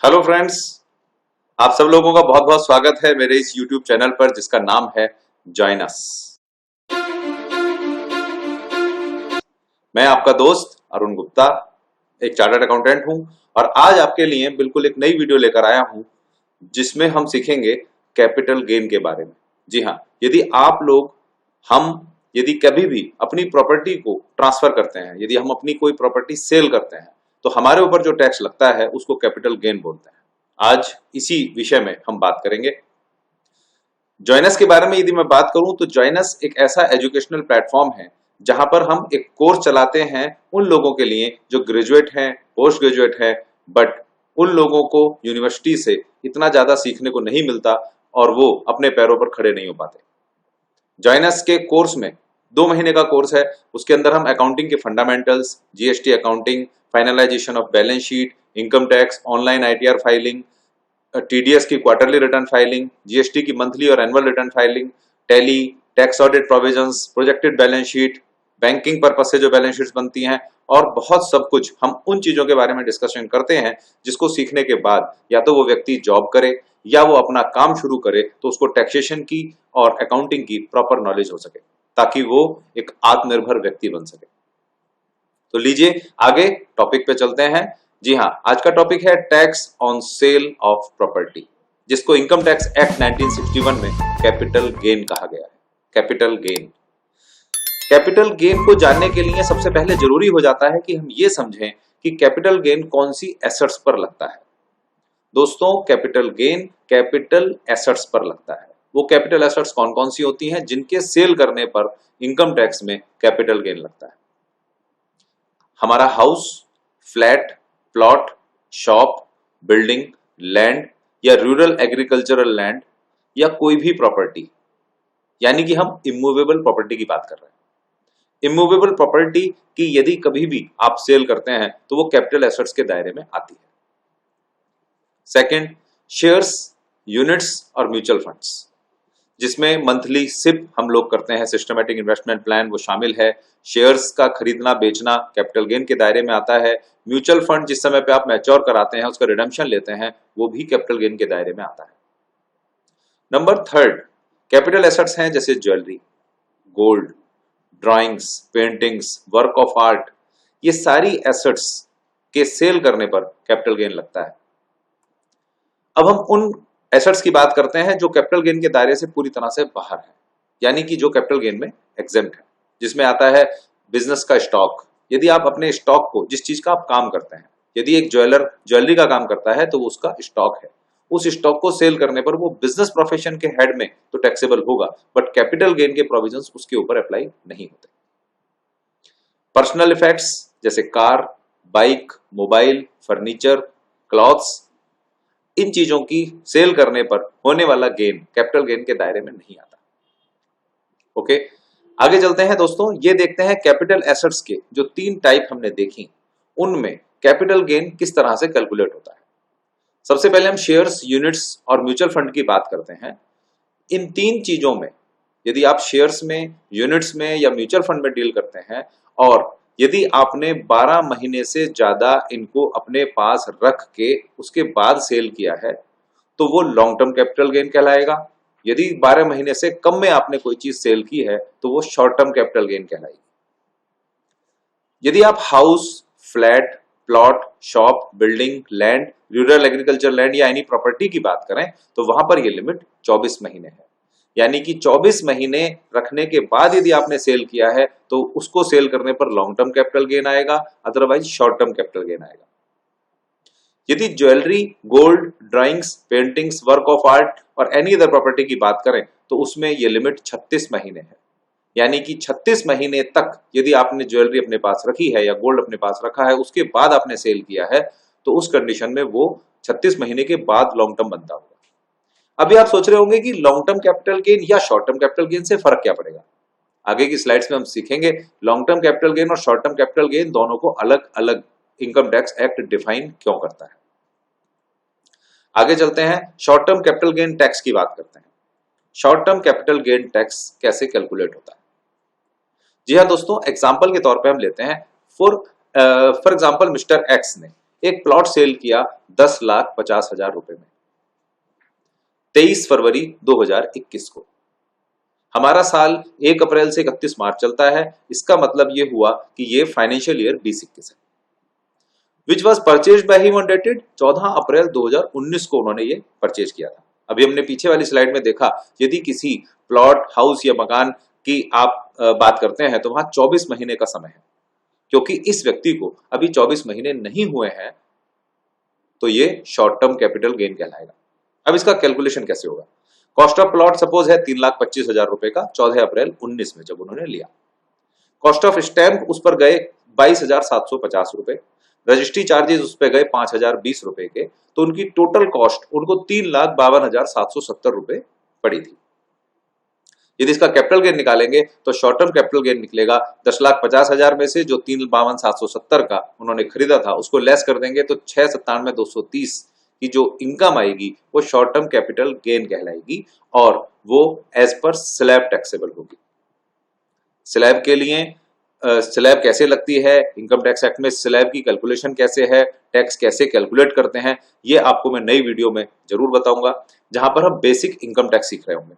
Hello friends, आप सब लोगों का बहुत बहुत स्वागत है मेरे इस YouTube चैनल पर जिसका नाम है जॉइन अस। मैं आपका दोस्त अरुण गुप्ता, एक चार्टर्ड अकाउंटेंट हूं और आज आपके लिए बिल्कुल एक नई वीडियो लेकर आया हूं जिसमें हम सीखेंगे कैपिटल गेन के बारे में। जी हाँ, यदि आप लोग हम यदि कभी भी अपनी प्रॉपर्टी को ट्रांसफर करते हैं, यदि हम अपनी कोई प्रॉपर्टी सेल करते हैं तो हमारे ऊपर जो टैक्स लगता है उसको कैपिटल गेन बोलते हैं। आज इसी विषय में हम बात करेंगे। जॉइनस के बारे में यदि मैं बात करूं तो जॉइनस एक ऐसा एजुकेशनल प्लेटफॉर्म है जहां पर हम एक कोर्स चलाते हैं उन लोगों के लिए जो ग्रेजुएट हैं, पोस्ट ग्रेजुएट हैं, बट उन लोगों को यूनिवर्सिटी से इतना ज्यादा सीखने को नहीं मिलता और वो अपने पैरों पर खड़े नहीं हो पाते। जॉइनस के कोर्स में 2 महीने का कोर्स है। उसके अंदर हम अकाउंटिंग के fundamentals, GST accounting, finalisation of balance sheet, income tax, online ITR filing, TDS की क्वार्टरली रिटर्न फाइलिंग, जीएसटी की मंथली और annual return filing, tally, tax audit provisions, projected balance sheet, banking purpose से जो balance sheets बनती हैं और बहुत सब कुछ हम उन चीजों के बारे में डिस्कशन करते हैं जिसको सीखने के बाद या तो वो व्यक्ति जॉब करे या वो अपना काम शुरू करे तो उसको टैक्सेशन की और अकाउंटिंग की प्रॉपर नॉलेज हो सके ताकि वो एक आत्मनिर्भर व्यक्ति बन सके। तो लीजिए आगे टॉपिक पे चलते हैं। जी हाँ, आज का टॉपिक है tax on sale of property, जिसको इनकम टैक्स एक्ट 1961 में कैपिटल गेन कहा गया है। कैपिटल गेन, कैपिटल गेन को जानने के लिए सबसे पहले जरूरी हो जाता है कि हम ये समझें कि कैपिटल गेन कौन सी एसेट्स पर लगता है। दोस्तों, कैपिटल गेन कैपिटल एसेट्स पर लगता है। वो कैपिटल एसेट्स कौन कौन सी होती हैं जिनके सेल करने पर इनकम टैक्स में कैपिटल गेन लगता है? हमारा house, flat, plot, shop, building, land या रूरल एग्रीकल्चरल लैंड या कोई भी प्रॉपर्टी, यानी कि हम इमूवेबल प्रॉपर्टी की बात कर रहे हैं। इमूवेबल प्रॉपर्टी की यदि कभी भी आप सेल करते हैं तो वो कैपिटल एसेट्स के दायरे में आती है। सेकंड, शेयर्स, यूनिट्स और म्यूचुअल फंड्स, जिसमें मंथली सिप हम लोग करते हैं, सिस्टमैटिक इन्वेस्टमेंट प्लान, वो शामिल है। शेयर्स का खरीदना बेचना कैपिटल गेन के दायरे में आता है। म्यूचुअल फंड जिस समय पे आप मैच्योर कराते हैं, उसका रिडेम्पशन लेते हैं, वो भी कैपिटल गेन के दायरे में आता है। नंबर थर्ड, कैपिटल एसेट्स हैं जैसे jewellery, gold, drawings, paintings, work of art, ये सारी एसेट्स के सेल करने पर कैपिटल गेन लगता है। अब हम उन एसेट्स की बात करते हैं जो कैपिटल गेन के दायरे से पूरी तरह से बाहर है, यानी कि जो कैपिटल गेन में एग्जेम्प्ट है, जिसमें आता है बिजनेस का स्टॉक। यदि आप अपने स्टॉक को, जिस चीज का आप काम करते हैं, यदि एक ज्वेलर ज्वेलरी का काम करता है तो वो उसका स्टॉक है, उस स्टॉक को सेल करने पर वो बिजनेस प्रोफेशन के हेड में तो टैक्सेबल होगा, बट कैपिटल गेन के प्रोविजंस उसके ऊपर अप्लाई नहीं होते। पर्सनल इफेक्ट्स जैसे car, bike, mobile, furniture, clothes, इन चीजों की सेल करने पर होने वाला गेन कैपिटल गेन के दायरे में नहीं आता। ओके, आगे चलते हैं दोस्तों। ये देखते हैं कैपिटल एसेट्स के जो 3 टाइप हमने देखी, उनमें कैपिटल गेन किस तरह से कैलकुलेट होता है। सबसे पहले हम शेयर्स, यूनिट्स और म्यूचुअल फंड की बात करते हैं। इन 3 चीजों में यदि आप शेयर्स में, यूनिट्स में या म्यूचुअल फंड में डील करते हैं और यदि आपने 12 महीने से ज्यादा इनको अपने पास रख के उसके बाद सेल किया है तो वो लॉन्ग टर्म कैपिटल गेन कहलाएगा। यदि 12 महीने से कम में आपने कोई चीज सेल की है तो वो शॉर्ट टर्म कैपिटल गेन कहलाएगी। यदि आप house, flat, plot, shop, building, land, rural agriculture land या एनी प्रॉपर्टी की बात करें तो वहां पर ये लिमिट 24 महीने है, यानी कि 24 महीने रखने के बाद यदि आपने सेल किया है तो उसको सेल करने पर लॉन्ग टर्म कैपिटल गेन आएगा, otherwise short term capital gain आएगा। यदि jewellery, gold, drawings, paintings, work of art और एनी अदर प्रॉपर्टी की बात करें तो उसमें यह लिमिट 36 महीने है, यानी कि 36 महीने तक यदि आपने ज्वेलरी अपने पास रखी है या गोल्ड अपने पास रखा है, उसके बाद आपने सेल किया है तो उस कंडीशन में वो 36 महीने के बाद लॉन्ग टर्म बनता होगा। अभी आप सोच रहे होंगे कि लॉन्ग टर्म कैपिटल गेन या शॉर्ट टर्म कैपिटल गेन से फर्क क्या पड़ेगा। आगे की स्लाइड्स में हम सीखेंगे लॉन्ग टर्म कैपिटल गेन और शॉर्ट टर्म कैपिटल गेन दोनों को अलग अलग इनकम टैक्स एक्ट डिफाइन क्यों करता है। आगे चलते हैं, short term capital gain tax की बात करते हैं। Short term capital gain tax कैसे कैलकुलेट होता है? जी हाँ दोस्तों, एग्जाम्पल के तौर पर हम लेते हैं फॉर एग्जाम्पल मिस्टर एक्स ने एक प्लॉट सेल किया 10,50,000 रुपए में 23 फरवरी 2021 को। हमारा साल 1 अप्रैल से 31 मार्च चलता है। इसका मतलब ये हुआ कि ये फाइनेंशियल ईयर 2021 है। Which was purchase by him on dated 14 अप्रैल 2019 को उन्होंने ये परचेज किया था। अभी हमने पीछे वाली स्लाइड में देखा, यदि किसी प्लॉट, हाउस या मकान की आप बात करते हैं तो वहां 24 महीने का समय है, क्योंकि इस व्यक्ति को अभी 24 महीने नहीं हुए हैं, तो ये शॉर्ट टर्म कैपिटल गेन कहलाएगा। अब इसका कैलकुलेशन कैसे होगा? कॉस्ट ऑफ प्लॉट सपोज है 3,25,000 रुपए का 14 अप्रैल 19 में जब उन्होंने लिया। कॉस्ट ऑफ स्टैंप उस पर गए 22,750 रुपए, रजिस्ट्री चार्जेस उस पर गए 5,020 रुपए के, तो उनकी टोटल कॉस्ट उनको 3,52,770 रुपए पड़ी थी। यदि इसका कैपिटल गेन निकालेंगे तो शॉर्ट टर्म कैपिटल गेन निकलेगा 10,50,000 में से जो 3,52,770 का उन्होंने खरीदा था उसको लेस कर देंगे तो 6,97,230 की जो इनकम आएगी वो शॉर्ट टर्म कैपिटल गेन कहलाएगी और वो एज पर स्लैब टैक्सेबल होगी। स्लैब के लिए स्लैब कैसे लगती है, इनकम टैक्स एक्ट में स्लैब की कैलकुलेशन कैसे है, टैक्स कैसे कैलकुलेट करते हैं, ये आपको मैं नई वीडियो में जरूर बताऊंगा, जहां पर हम बेसिक इनकम टैक्स सीख रहे होंगे।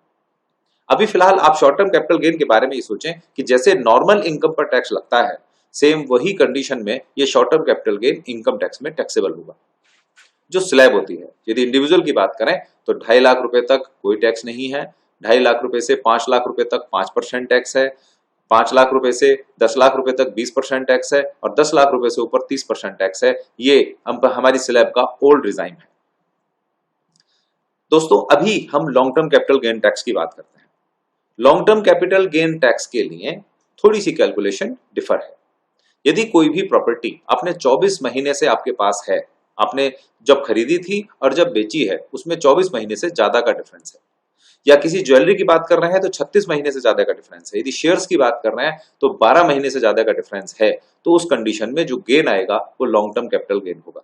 अभी फिलहाल आप शॉर्ट टर्म कैपिटल गेन के बारे में ये सोचें कि जैसे नॉर्मल इनकम पर टैक्स लगता है, सेम वही कंडीशन में ये short term capital gain income tax में टैक्सेबल होगा। जो स्लैब होती है, यदि इंडिविजुअल की बात करें तो 2.5 लाख रुपए तक कोई टैक्स नहीं है, 2.5 लाख रुपए से 5 लाख रुपए तक 5% टैक्स है, 5 लाख रुपए से 10 लाख रुपए तक 20% टैक्स है और 10 लाख रुपए से ऊपर 30% टैक्स है। ये हमारी स्लैब का ओल्ड डिजाइन है। दोस्तों अभी हम long term capital gain tax की बात करते हैं। Long term capital gain tax के लिए थोड़ी सी कैलकुलेशन डिफर है। यदि कोई भी प्रॉपर्टी आपने 24 महीने से आपके पास है, आपने जब खरीदी थी और जब बेची है उसमें 24 महीने से ज्यादा का डिफरेंस है, या किसी ज्वेलरी की बात कर रहे हैं तो 36 महीने से ज्यादा का डिफरेंस है, यदि शेयर्स की बात कर रहे हैं तो 12 महीने से ज्यादा का डिफरेंस है, तो उस कंडीशन में जो गेन आएगा वो लॉन्ग टर्म कैपिटल गेन होगा।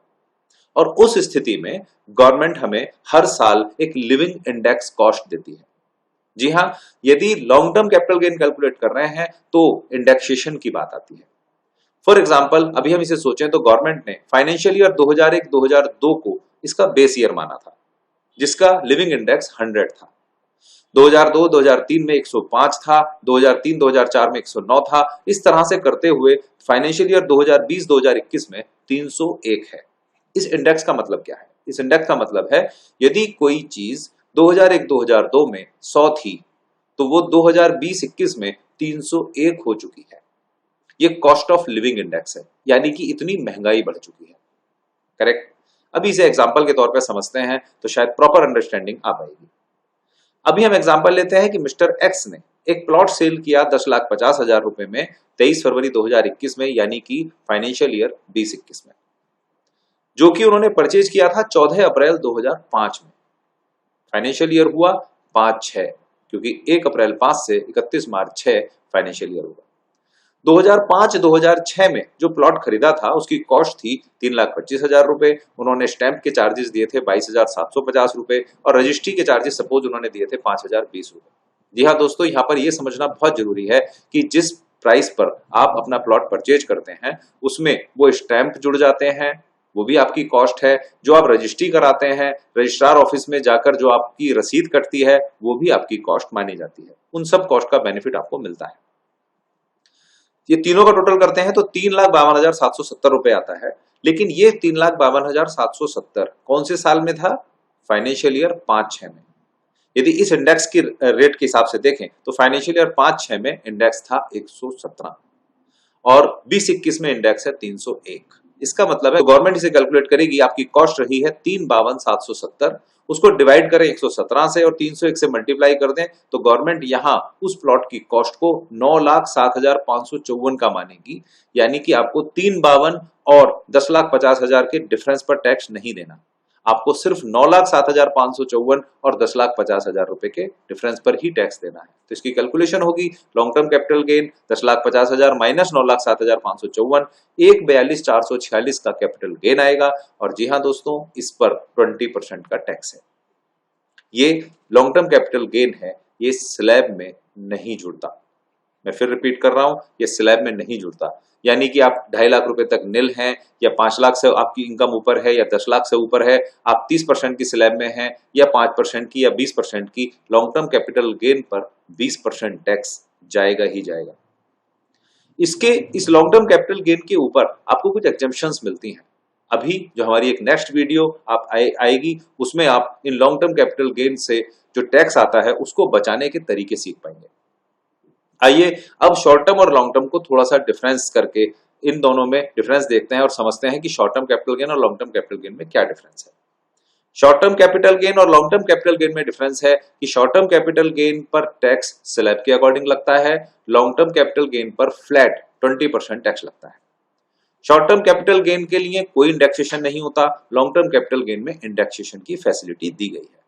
और उस स्थिति में गवर्नमेंट हमें हर साल एक लिविंग इंडेक्स कॉस्ट देती है। जी हाँ, यदि long term capital gain calculate कर रहे हैं तो इंडेक्सेशन की बात आती है। फॉर एग्जाम्पल अभी हम इसे सोचें तो गवर्नमेंट ने फाइनेंशियल ईयर 2001-2002 को इसका बेस ईयर माना था, जिसका लिविंग इंडेक्स 100 था। 2002-2003 में 105 था, 2003-2004 में 109 था। इस तरह से करते हुए फाइनेंशियल ईयर 2020-2021 में 301 है। इस इंडेक्स का मतलब क्या है? इस इंडेक्स का मतलब है यदि कोई चीज 2001-2002 में 100 थी तो वो 2020-21 में 301 हो चुकी है। ये कॉस्ट ऑफ लिविंग इंडेक्स है, यानी कि इतनी महंगाई बढ़ चुकी है। करेक्ट? अभी इसे एग्जांपल के तौर पर समझते हैं तो शायद प्रॉपर अंडरस्टैंडिंग आ पाएगी। अभी हम एग्जांपल लेते हैं कि मिस्टर एक्स ने एक प्लॉट सेल किया 10,50,000 रुपए में 23 फरवरी 2021 में, यानी कि फाइनेंशियल ईयर 2021 में, जो कि उन्होंने परचेज किया था 14 अप्रैल 2005 में। फाइनेंशियल ईयर हुआ 5-6, क्योंकि 1 अप्रैल 5 से 31 मार्च 6 फाइनेंशियल ईयर हुआ। 2005-2006 में जो प्लॉट खरीदा था उसकी कॉस्ट थी 3,25,000 रुपए, उन्होंने स्टैंप के चार्जेस दिए थे 22,750 रुपए और रजिस्ट्री के चार्जेस सपोज उन्होंने दिए थे 5,020 रुपए। जी हाँ दोस्तों, यहाँ पर यह समझना बहुत जरूरी है कि जिस प्राइस पर आप अपना प्लॉट परचेज करते हैं उसमें वो स्टैंप जुड़ जाते हैं, वो भी आपकी कॉस्ट है। जो आप रजिस्ट्री कराते हैं, रजिस्ट्रार ऑफिस में जाकर जो आपकी रसीद कटती है वो भी आपकी कॉस्ट मानी जाती है। उन सब कॉस्ट का बेनिफिट आपको मिलता है। ये तीनों का टोटल करते हैं तो 3,52,770 रुपए आता है। लेकिन ये 3,52,770 कौन से साल में था? फाइनेंशियल ईयर 5-6 में। यदि इस इंडेक्स की रेट के हिसाब से देखें तो फाइनेंशियल ईयर 5-6 में इंडेक्स था 117 और 20-21 में इंडेक्स है 301। इसका मतलब है गवर्नमेंट इसे कैलकुलेट करेगी, आपकी कॉस्ट रही है 3,52,770, उसको डिवाइड करें 117 से और 301 से मल्टीप्लाई कर दें तो गवर्नमेंट यहां उस प्लॉट की कॉस्ट को 9,07,554 का मानेगी, यानी कि आपको 3,52 और 10,50,000 के डिफरेंस पर टैक्स नहीं देना, आपको सिर्फ 9,07,554 और 10,50,000 रुपए के डिफरेंस पर ही टैक्स देना है। तो इसकी कैलकुलेशन होगी long term capital gain 10,50,000 minus 9,07,554, 1,42,446 का कैपिटल गेन आएगा। और जी हाँ दोस्तों, इस पर 20% का टैक्स है। ये लॉन्ग टर्म कैपिटल गेन है, ये स्लैब में नहीं जुड़ता। मैं फिर रिपीट कर रहा हूं, ये स्लैब में नहीं जुड़ता। यानी कि आप 2.5 लाख रुपए तक निल हैं या 5 लाख से आपकी इनकम ऊपर है या 10 लाख से ऊपर है, आप 30% की स्लैब में हैं या 5% की या 20% की, लॉन्ग टर्म कैपिटल गेन पर 20% टैक्स जाएगा ही जाएगा। इस लॉन्ग टर्म कैपिटल गेन के ऊपर आपको कुछ एग्जेम्पशंस मिलती हैं। अभी जो हमारी एक नेक्स्ट वीडियो आएगी उसमें आप in long term capital gain से जो टैक्स आता है उसको बचाने के तरीके सीख पाएंगे। आइए अब शॉर्ट टर्म और लॉन्ग टर्म को थोड़ा सा डिफरेंस करके इन दोनों में डिफरेंस देखते हैं और समझते हैं कि शॉर्ट टर्म कैपिटल गेन और लॉन्ग टर्म कैपिटल गेन में क्या डिफरेंस है। शॉर्ट टर्म कैपिटल गेन और लॉन्ग टर्म कैपिटल गेन में डिफरेंस है कि शॉर्ट टर्म कैपिटल गेन पर टैक्स स्लैब के अकॉर्डिंग लगता है, लॉन्ग टर्म कैपिटल गेन पर फ्लैट 20% टैक्स लगता है। शॉर्ट टर्म कैपिटल गेन के लिए कोई इंडेक्सेशन नहीं होता, लॉन्ग टर्म कैपिटल गेन में इंडेक्सेशन की फैसिलिटी दी गई है।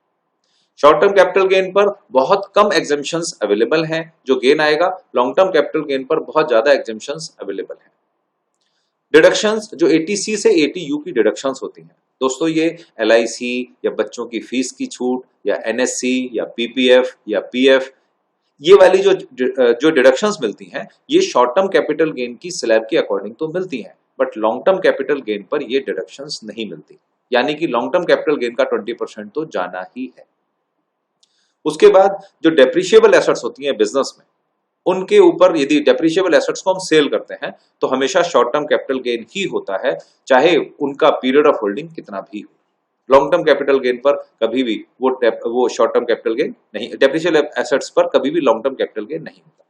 शॉर्ट टर्म कैपिटल गेन पर बहुत कम एग्जेम्पशंस अवेलेबल हैं जो गेन आएगा, लॉन्ग टर्म कैपिटल गेन पर बहुत ज्यादा एग्जेम्पशंस अवेलेबल हैं। डिडक्शंस जो एटीसी से एटीयू की डिडक्शंस होती हैं दोस्तों, ये एलआईसी या बच्चों की फीस की छूट या एनएससी या पीपीएफ या पीएफ, ये वाली जो डिडक्शंस मिलती हैं ये शॉर्ट टर्म कैपिटल गेन की स्लैब के अकॉर्डिंग तो मिलती हैं, but long term capital gain पर ये डिडक्शंस नहीं मिलती। यानी कि लॉन्ग टर्म कैपिटल गेन का 20% तो जाना ही है। उसके बाद जो डेप्रिशिएबल एसेट्स होती हैं बिजनेस में, उनके ऊपर यदि डेप्रिशिएबल एसेट्स को हम सेल करते हैं तो हमेशा शॉर्ट टर्म कैपिटल गेन ही होता है, चाहे उनका पीरियड ऑफ होल्डिंग कितना भी हो। लॉन्ग टर्म कैपिटल गेन पर कभी भी वो शॉर्ट टर्म कैपिटल गेन नहीं, डेप्रिशिएबल एसेट्स पर कभी भी लॉन्ग टर्म कैपिटल गेन नहीं होता।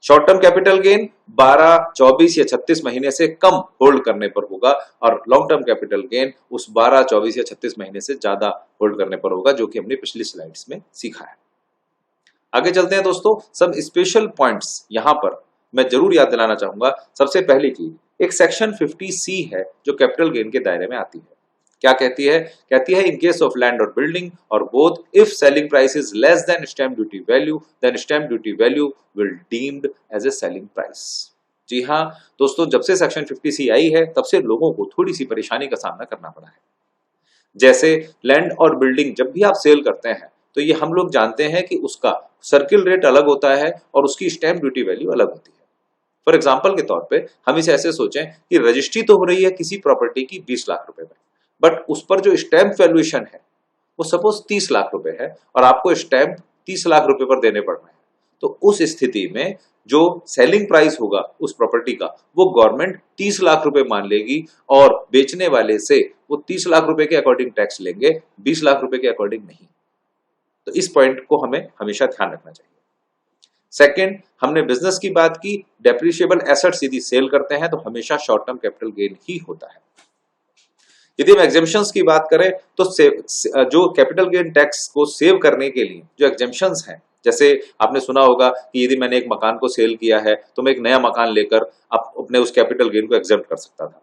शॉर्ट टर्म कैपिटल गेन 12, 24 या 36 महीने से कम होल्ड करने पर होगा और लॉन्ग टर्म कैपिटल गेन उस 12, 24 या 36 महीने से ज्यादा होल्ड करने पर होगा, जो कि हमने पिछली स्लाइड्स में सीखा है। आगे चलते हैं दोस्तों, सब स्पेशल पॉइंट्स यहां पर मैं जरूर याद दिलाना चाहूंगा। सबसे पहली चीज, एक सेक्शन 50C है जो कैपिटल गेन के दायरे में आती है। क्या कहती है? कहती है इन केस ऑफ लैंड और बिल्डिंग और both, if selling price is less than stamp duty value, then stamp duty value will deemed as a selling price. जी हाँ दोस्तों, जब से सेक्शन 50C आई है तब से लोगों को थोड़ी सी परेशानी का सामना करना पड़ा है। जैसे लैंड और बिल्डिंग जब भी आप सेल करते हैं तो ये हम लोग जानते हैं कि उसका सर्किल रेट अलग होता है और उसकी स्टैम्प ड्यूटी वैल्यू अलग होती है। फॉर एग्जाम्पल के तौर पे हम इसे ऐसे सोचें कि रजिस्ट्री तो हो रही है किसी प्रॉपर्टी की 20 लाख रुपए में, बट उस पर जो स्टैम्प वैल्यूएशन है वो सपोज 30 लाख रुपए है और आपको स्टैम्प 30 लाख रुपए पर देने पड़ रहे हैं। तो उस स्थिति में जो सेलिंग प्राइस होगा उस प्रॉपर्टी का वो गवर्नमेंट 30 लाख रुपए मान लेगी और बेचने वाले से वो 30 लाख रुपए के अकॉर्डिंग टैक्स लेंगे, 20 लाख रुपए के अकॉर्डिंग नहीं। तो इस पॉइंट को हमें हमेशा ध्यान रखना चाहिए। सेकंड, हमने बिजनेस की बात की, डेप्रिशिएबल एसेट्स यदि सेल करते हैं तो हमेशा शॉर्ट टर्म कैपिटल गेन ही होता है। यदि हम एग्जेम्पशंस की बात करें तो जो कैपिटल गेन टैक्स को सेव करने के लिए जो एग्जेम्पशंस हैं, जैसे आपने सुना होगा कि यदि मैंने एक मकान को सेल किया है तो मैं एक नया मकान लेकर अपने उस कैपिटल गेन को एग्जेम्प्ट कर सकता था,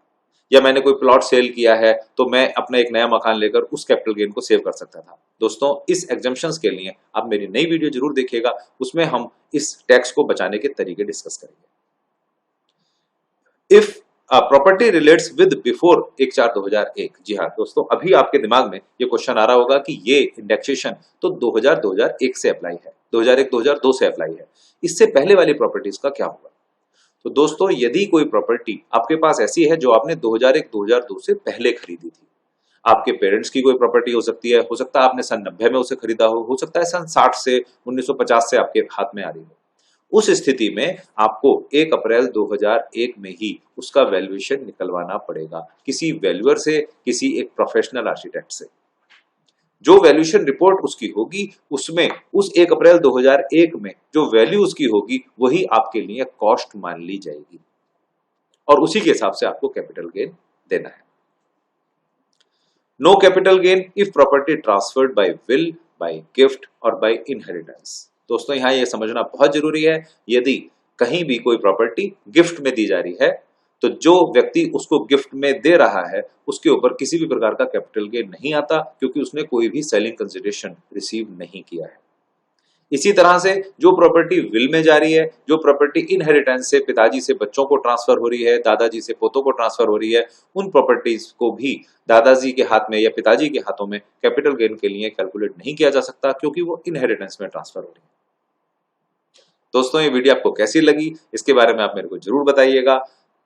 या मैंने कोई प्लॉट सेल किया है तो मैं अपना एक नया मकान लेकर उस कैपिटल गेन को सेव कर सकता था। दोस्तों, इस एग्जेम्पशंस के लिए आप मेरी नई वीडियो जरूर देखिएगा, उसमें हम इस टैक्स को बचाने के तरीके डिस्कस करेंगे। If property relates with before 1/4/2001, जी हाँ दोस्तों, अभी आपके दिमाग में ये क्वेश्चन आ रहा होगा कि ये इंडेक्सेशन तो 2001 से अप्लाई है, 2001-2002 से अप्लाई है, इससे पहले वाली प्रॉपर्टीज का क्या होगा? तो दोस्तों, यदि कोई प्रॉपर्टी आपके पास ऐसी है जो आपने 2001-2002 से पहले खरीदी थी, आपके पेरेंट्स की कोई प्रॉपर्टी हो सकती है, हो सकता है आपने सन 90 में उसे खरीदा हो सकता है सन 60 से 1950 से आपके हाथ में आ रही हो। उस स्थिति में आपको 1 अप्रैल 2001 में ही उसका वैल्यूएशन निकलवाना पड़ेगा, किसी वैल्यूअर से, किसी एक प्रोफेशनल आर्किटेक्ट से। जो वैल्यूएशन रिपोर्ट उसकी होगी उसमें उस 1 अप्रैल 2001 में जो वैल्यू उसकी होगी वही आपके लिए कॉस्ट मान ली जाएगी और उसी के हिसाब से आपको कैपिटल गेन देना है। No capital gain if property transferred by will, by gift और बाय इनहेरिटेंस। दोस्तों, यहां यह समझना बहुत जरूरी है, यदि कहीं भी कोई प्रॉपर्टी गिफ्ट में दी जा रही है तो जो व्यक्ति उसको गिफ्ट में दे रहा है उसके ऊपर किसी भी प्रकार का कैपिटल गेन नहीं आता, क्योंकि उसने कोई भी सेलिंग कंसिडरेशन रिसीव नहीं किया है। इसी तरह से जो प्रॉपर्टी विल में जा रही है, जो प्रॉपर्टी इनहेरिटेंस से पिताजी से बच्चों को ट्रांसफर हो रही है, दादाजी से पोतों को ट्रांसफर हो रही है, उन प्रॉपर्टीज को भी दादाजी के हाथ में या पिताजी के हाथों में कैपिटल गेन के लिए कैलकुलेट नहीं किया जा सकता, क्योंकि वो इनहेरिटेंस में ट्रांसफर हो रही है। दोस्तों ये वीडियो आपको कैसी लगी इसके बारे में आप मेरे को जरूर बताइएगा।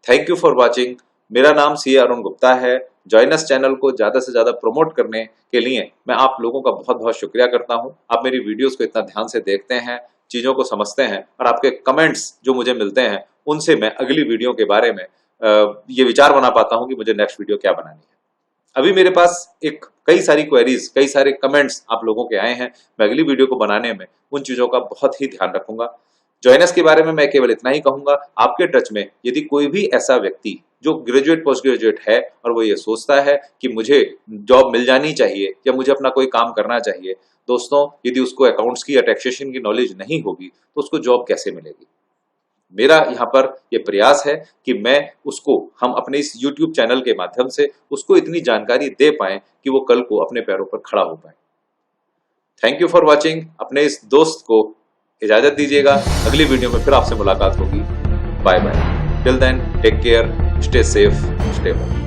Thank you for watching. मेरा नाम सीए अरुण गुप्ता है। जॉइनस चैनल को ज्यादा से ज्यादा प्रमोट करने के लिए मैं आप लोगों का बहुत बहुत शुक्रिया करता हूं। आप मेरी वीडियोस को इतना ध्यान से देखते हैं, चीजों को समझते हैं और आपके कमेंट्स जो मुझे मिलते हैं उनसे मैं अगली वीडियो के बारे में ये विचार बना पाता हूं कि मुझे नेक्स्ट वीडियो क्या बनानी है। अभी मेरे पास कई सारी क्वेरीज, कई सारे कमेंट्स आप लोगों के आए हैं। मैं अगली वीडियो को बनाने में उन चीजों का बहुत ही ध्यान रखूंगा। जॉइनस के बारे में मैं केवल इतना ही कहूंगा, आपके टच में यदि कोई भी ऐसा व्यक्ति जो ग्रेजुएट पोस्ट ग्रेजुएट है और वो ये सोचता है कि मुझे जॉब मिल जानी चाहिए या मुझे अपना कोई काम करना चाहिए, दोस्तों यदि उसको अकाउंट्स की या टैक्सेशन की नॉलेज नहीं होगी तो उसको जॉब कैसे मिलेगी। मेरा यहाँ पर यह प्रयास है कि हम अपने इस YouTube चैनल के माध्यम से उसको इतनी जानकारी दे पाएं कि वो कल को अपने पैरों पर खड़ा हो पाए। Thank you for watching. अपने इस दोस्त को इजाजत दीजिएगा। अगली वीडियो में फिर आपसे मुलाकात होगी। Bye bye. Till then take care, stay safe, stay home.